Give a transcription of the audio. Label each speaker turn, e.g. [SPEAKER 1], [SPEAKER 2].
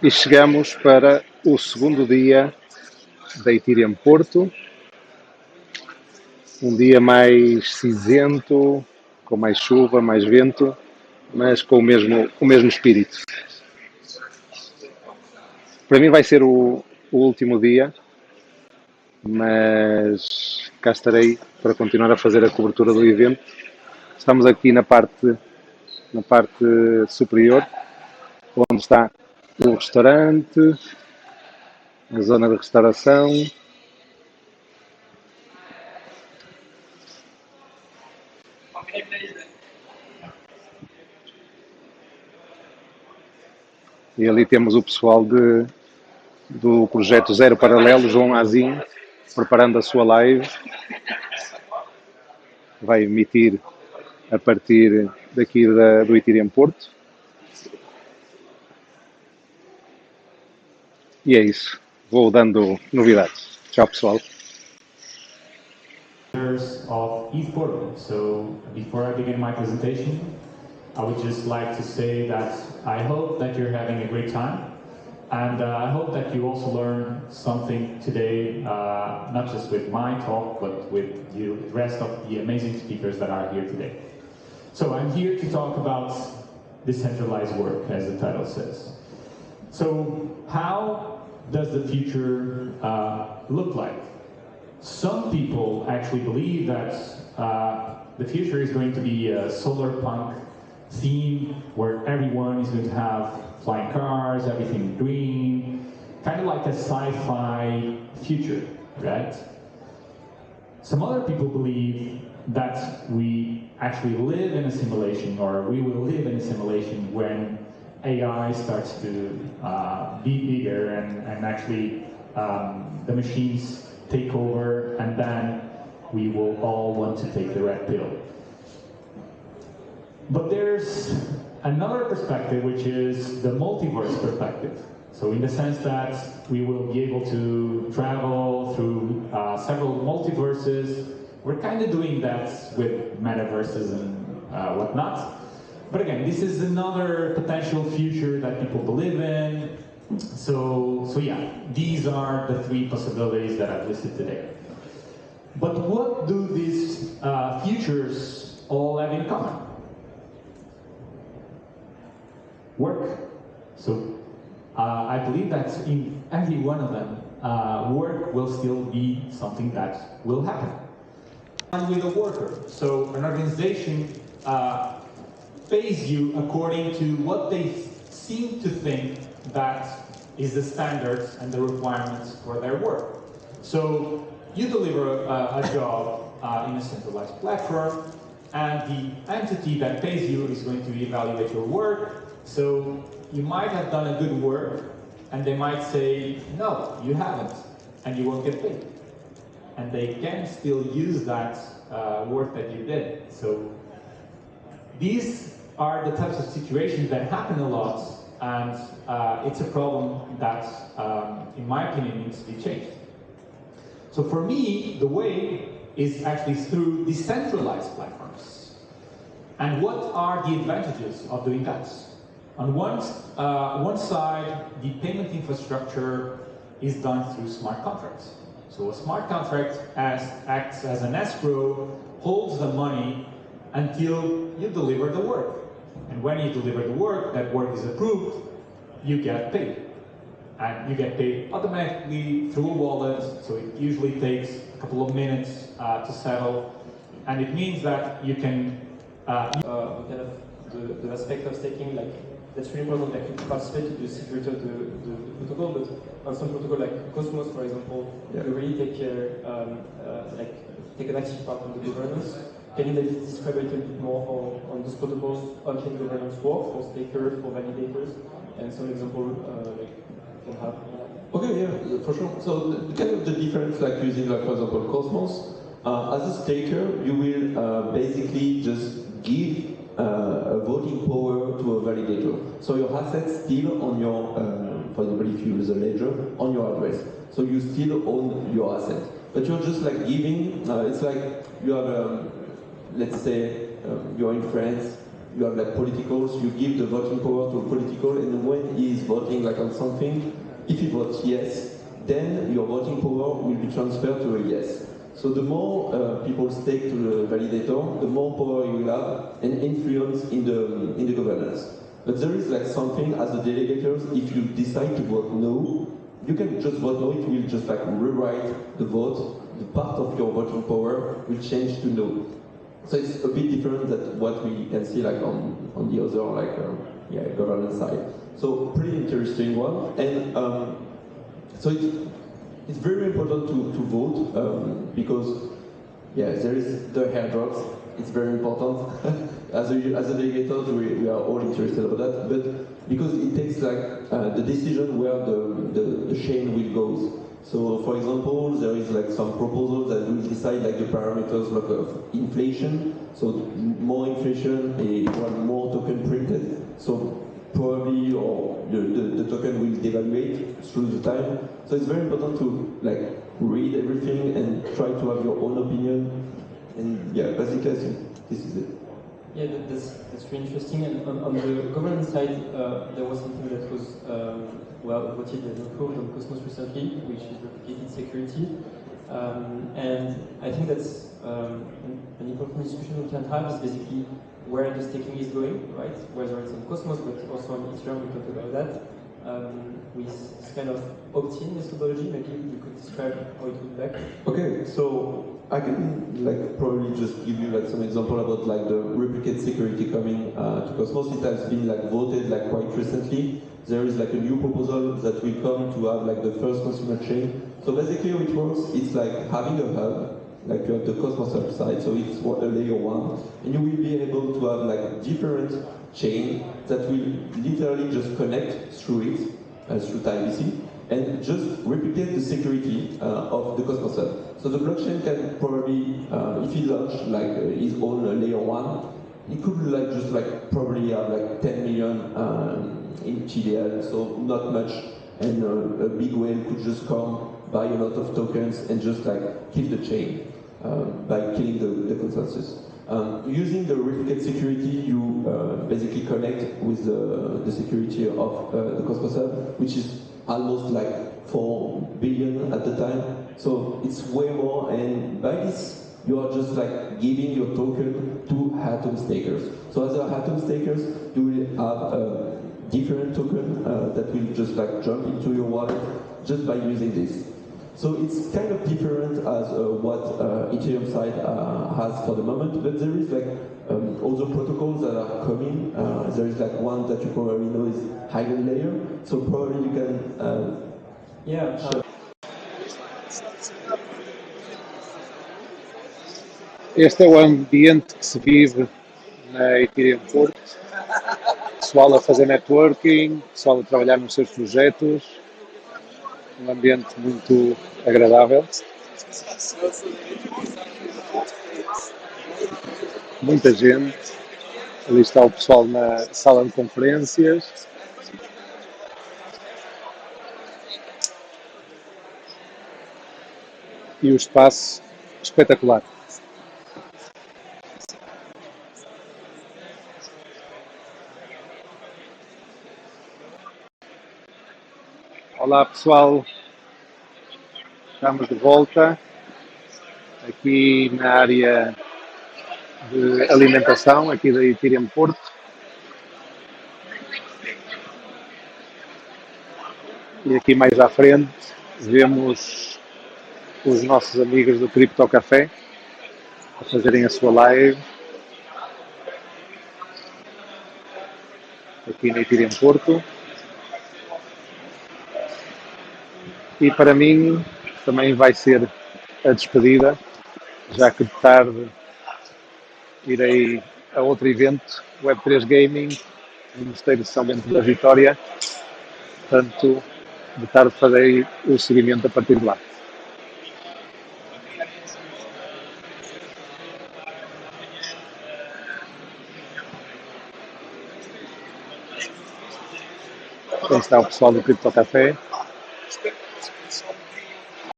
[SPEAKER 1] E chegamos para o segundo dia da ETH Porto, um dia mais cinzento, com mais chuva, mais vento, mas com o mesmo espírito. Para mim vai ser o último dia, mas cá estarei para continuar a fazer a cobertura do evento. Estamos aqui na parte superior, onde está o restaurante, a zona de restauração. E ali temos o pessoal do projeto Zero Paralelo, João Azinho, preparando a sua live. Vai emitir a partir daqui do ETH Porto. E é isso. Vou dando novidades. Tchau, pessoal.
[SPEAKER 2] Of ETH Porto. So before I begin my presentation, I would just like to say that I hope that you're having a great time, and I hope that you also learn something today, not just with my talk, but with the rest of the amazing speakers that are here today. So I'm here to talk about decentralized work, as the title says. So how does the future look like? Some people actually believe that the future is going to be a solar punk theme where everyone is going to have flying cars, everything green, kind of like a sci-fi future, right? Some other people believe that we actually live in a simulation, or we will live in a simulation when AI starts to be bigger and actually the machines take over, and then we will all want to take the red pill. But there's another perspective, which is the multiverse perspective. So in the sense that we will be able to travel through several multiverses. We're kind of doing that with metaverses and whatnot. But again, this is another potential future that people believe in. So yeah, these are the three possibilities that I've listed today. But what do these futures all have in common? Work. So I believe that in every one of them, work will still be something that will happen. And with a worker, so an organization pays you according to what they seem to think that is the standards and the requirements for their work. So you deliver a job in a centralized platform, and the entity that pays you is going to evaluate your work. So you might have done a good work, and they might say, no, you haven't, and you won't get paid. And they can still use that work that you did. So these are the types of situations that happen a lot, and it's a problem that, in my opinion, needs to be changed. So for me, the way is actually through decentralized platforms. And what are the advantages of doing that? On one side, the payment infrastructure is done through smart contracts. So a smart contract acts as an escrow, holds the money until you deliver the work. And when you deliver the work, that work is approved, you get paid. And you get paid automatically through a wallet, so it usually takes a couple of minutes to settle. And it means that you can... kind of the aspect of staking, like, that's really important, like, to participate to the security of the protocol, but on some protocol like Cosmos, for example, you really take care, take an active part of the governance. Can you maybe describe a little bit more on those protocols, how can governance work for stakers, for validators, and some example like you can have?
[SPEAKER 3] Okay, yeah, for sure. So kind of the difference, like using, like, for example, Cosmos, as a staker, you will basically just give a voting power to a validator. So your assets still on your, for example, if you use a ledger, on your address. So you still own your asset. But you're just like giving, it's like you have, let's say, you're in France, you have like politicals, you give the voting power to a political, and when he is voting like on something, if he votes yes, then your voting power will be transferred to a yes. So the more people stake to the validator, the more power you will have and influence in the governance. But there is like something as the delegators, if you decide to vote no, you can just vote no, it will just like rewrite the vote, the part of your voting power will change to no. So it's a bit different than what we can see like on the other like governance side. So pretty interesting one. And so it's very important to vote because there is the airdrops. It's very important. as a delegators, we are all interested about that. But because it takes like the decision where the chain will go. So for example, there is like some proposals that will decide like the parameters like of inflation. So more inflation equal more token printed. So probably or the token will devaluate through the time. So it's very important to like read everything and try to have your own opinion. And yeah, basically I think this is it.
[SPEAKER 4] Yeah, that's really interesting. And on the governance side, there was something that was voted and approved on Cosmos recently, which is replicated security. And I think that's an important discussion we can have is basically where the staking is going, right? Whether it's on Cosmos, but also on Ethereum, we talked about that. With this kind of opt-in methodology, maybe you could describe how it would look like.
[SPEAKER 3] Okay, so I can like probably just give you like some example about like the replicate security coming to Cosmos. It has been like voted like quite recently. There is like a new proposal that will come to have like the first consumer chain. So basically how it works, it's like having a hub, like you have the Cosmos hub side, so it's a layer one, and you will be able to have like different chain that will literally just connect through it, through TimeBC, and just replicate the security of the Cosmos hub. So the blockchain can probably, if he launched like his own layer one, it could like just like probably have like 10 million in TDL, so not much, and a big whale could just come, buy a lot of tokens, and just like kill the chain by killing the consensus. Using the replicate security, you basically connect with the security of the Cosmos hub, which is almost like 4 billion at the time. So it's way more, and by this, you are just like giving your token to Atom stakers. So as Atom stakers, you will have a different token that will just like jump into your wallet just by using this. So it's kind of different as what Ethereum side has for the moment, but there is like other protocols that are coming. There is like one that you probably know is Hidden Layer. So probably you can share.
[SPEAKER 1] Este é o ambiente que se vive na Ethereum Porto. Pessoal a fazer networking, pessoal a trabalhar nos seus projetos. Um ambiente muito agradável. Muita gente. Ali está o pessoal na sala de conferências. E o espaço espetacular. Olá pessoal, estamos de volta aqui na área de alimentação aqui da Ethereum Porto. E aqui mais à frente vemos os nossos amigos do Crypto Café a fazerem a sua live aqui na Ethereum Porto. E para mim também vai ser a despedida, já que de tarde irei a outro evento, Web3 Gaming, no Mosteiro de São Bento da Vitória. Portanto, de tarde farei o seguimento a partir de lá. Aí está o pessoal do Crypto Café.